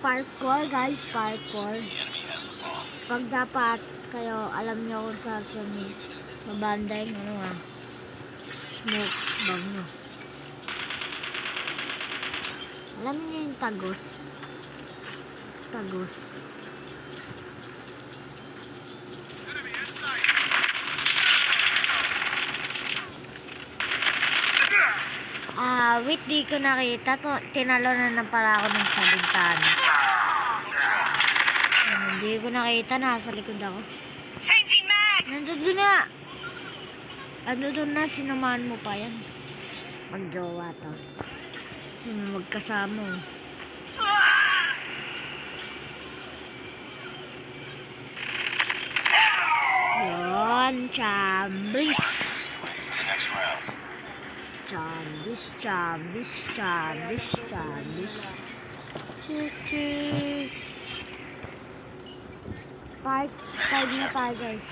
parkour guys, parkour. Pag dapat kayo, alam nyo kung saan mabanda yung smoke bomb nyo. Alam niyo yung tagos. Wait, di ko nakita. Tinalonan na pala ako ng salintan. Hindi ko nakita. Nasa likod ako. Changing mag! Nandun na. Nandun na. Sinamahan mo pa yan. Magjowa to. Magkasama. Yun. Chambis. Part 5 na tayo guys.